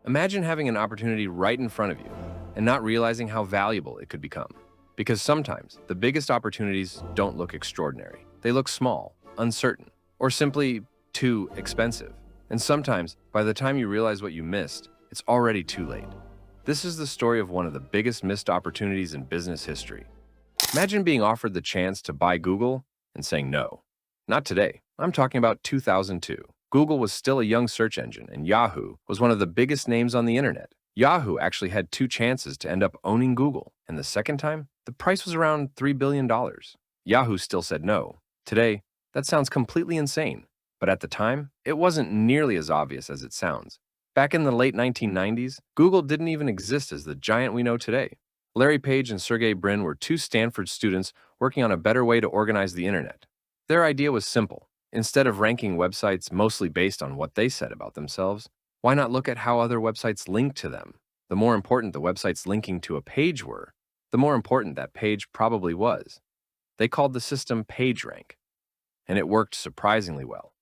Imagine having an opportunity right in front of you and not realizing how valuable it could become. Because sometimes the biggest opportunities don't look extraordinary. They look small, uncertain, or simply too expensive. And sometimes, by the time you realize what you missed, it's already too late. This is the story of one of the biggest missed opportunities in business history. Imagine being offered the chance to buy Google and saying no. Not today. I'm talking about 2002. Google was still a young search engine, and Yahoo was one of the biggest names on the internet. Yahoo actually had two chances to end up owning Google, and the second time, the price was around $3 billion. Yahoo still said no. Today, that sounds completely insane, but at the time, it wasn't nearly as obvious as it sounds. Back in the late 1990s, Google didn't even exist as the giant we know today. Larry Page and Sergey Brin were two Stanford students working on a better way to organize the internet. Their idea was simple. Instead of ranking websites mostly based on what they said about themselves, why not look at how other websites linked to them? The more important the websites linking to a page were, the more important that page probably was. They called the system PageRank, and it worked surprisingly well.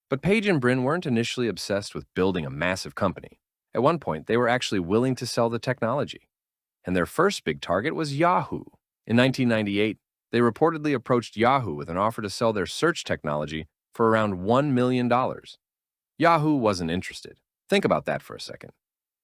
But Page and Brin weren't initially obsessed with building a massive company. At one point, they were actually willing to sell the technology. And their first big target was Yahoo. In 1998, they reportedly approached Yahoo with an offer to sell their search technology for around $1 million. Yahoo wasn't interested. Think about that for a second.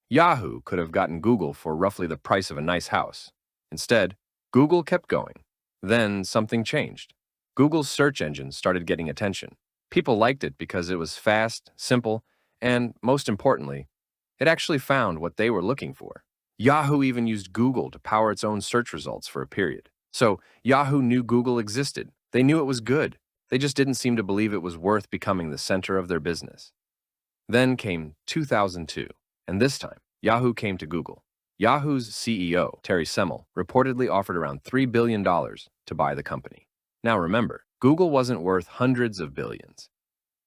Yahoo could have gotten Google for roughly the price of a nice house. Instead, Google kept going. Then something changed. Google's search engine started getting attention. People liked it because it was fast, simple, and, most importantly, it actually found what they were looking for. Yahoo even used Google to power its own search results for a period. So, Yahoo knew Google existed. They knew it was good. They just didn't seem to believe it was worth becoming the center of their business. Then came 2002, and this time, Yahoo came to Google. Yahoo's CEO, Terry Semel, reportedly offered around $3 billion to buy the company. Now remember, Google wasn't worth hundreds of billions.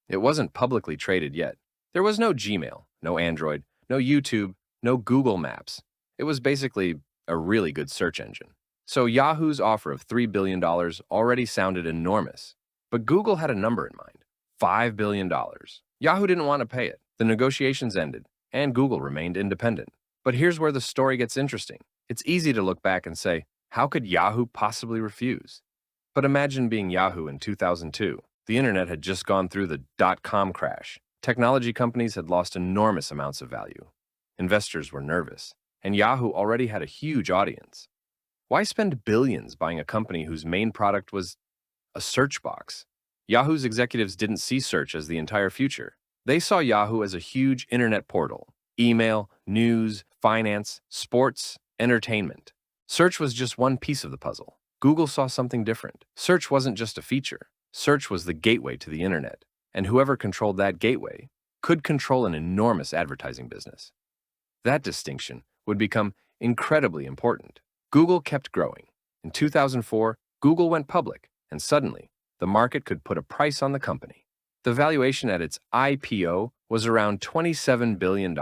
It wasn't publicly traded yet. There was no Gmail, no Android, no YouTube, no Google Maps. It was basically a really good search engine. So Yahoo's offer of $3 billion already sounded enormous. But Google had a number in mind, $5 billion. Yahoo didn't want to pay it. The negotiations ended, and Google remained independent. But here's where the story gets interesting. It's easy to look back and say, how could Yahoo possibly refuse? But imagine being Yahoo in 2002. The internet had just gone through the dot-com crash. Technology companies had lost enormous amounts of value. Investors were nervous, and Yahoo already had a huge audience. Why spend billions buying a company whose main product was a search box? Yahoo's executives didn't see search as the entire future. They saw Yahoo as a huge internet portal. Email, news, finance, sports, entertainment. Search was just one piece of the puzzle. Google saw something different. Search wasn't just a feature. Search was the gateway to the internet. And whoever controlled that gateway could control an enormous advertising business. That distinction would become incredibly important. Google kept growing. In 2004, Google went public, and suddenly, the market could put a price on the company. The valuation at its IPO was around $27 billion.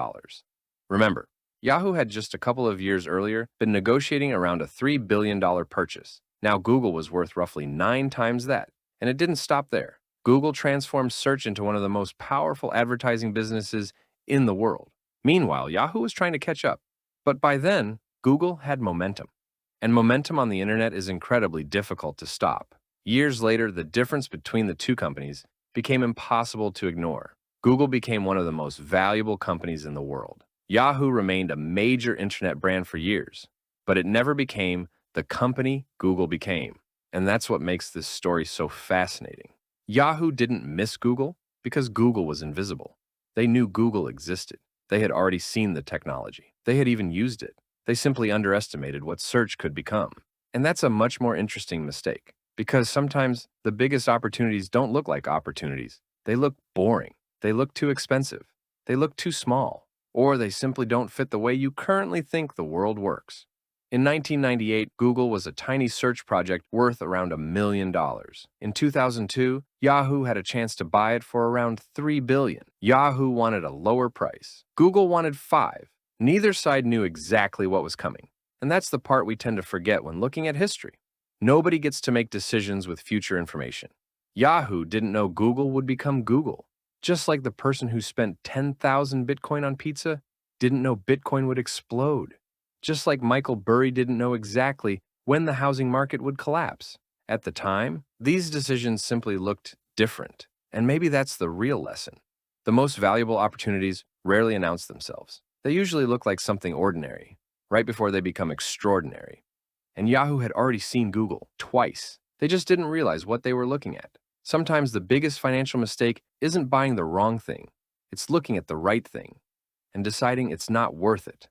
Remember, Yahoo had just a couple of years earlier been negotiating around a $3 billion purchase. Now Google was worth roughly 9 times that, and it didn't stop there. Google transformed search into one of the most powerful advertising businesses in the world. Meanwhile, Yahoo was trying to catch up. But by then, Google had momentum. And momentum on the internet is incredibly difficult to stop. Years later, the difference between the two companies became impossible to ignore. Google became one of the most valuable companies in the world. Yahoo remained a major internet brand for years, but it never became the company Google became. And that's what makes this story so fascinating. Yahoo didn't miss Google because Google was invisible. They knew Google existed. They had already seen the technology. They had even used it. They simply underestimated what search could become. And that's a much more interesting mistake, because sometimes the biggest opportunities don't look like opportunities. They look boring. They look too expensive. They look too small. Or they simply don't fit the way you currently think the world works. In 1998, Google was a tiny search project worth around $1 million. In 2002, Yahoo had a chance to buy it for around $3 billion. Yahoo wanted a lower price. Google wanted $5. Neither side knew exactly what was coming. And that's the part we tend to forget when looking at history. Nobody gets to make decisions with future information. Yahoo didn't know Google would become Google. Just like the person who spent 10,000 Bitcoin on pizza didn't know Bitcoin would explode. Just like Michael Burry didn't know exactly when the housing market would collapse. At the time, these decisions simply looked different. And maybe that's the real lesson. The most valuable opportunities rarely announce themselves. They usually look like something ordinary, right before they become extraordinary. And Yahoo had already seen Google twice. They just didn't realize what they were looking at. Sometimes the biggest financial mistake isn't buying the wrong thing. It's looking at the right thing and deciding it's not worth it.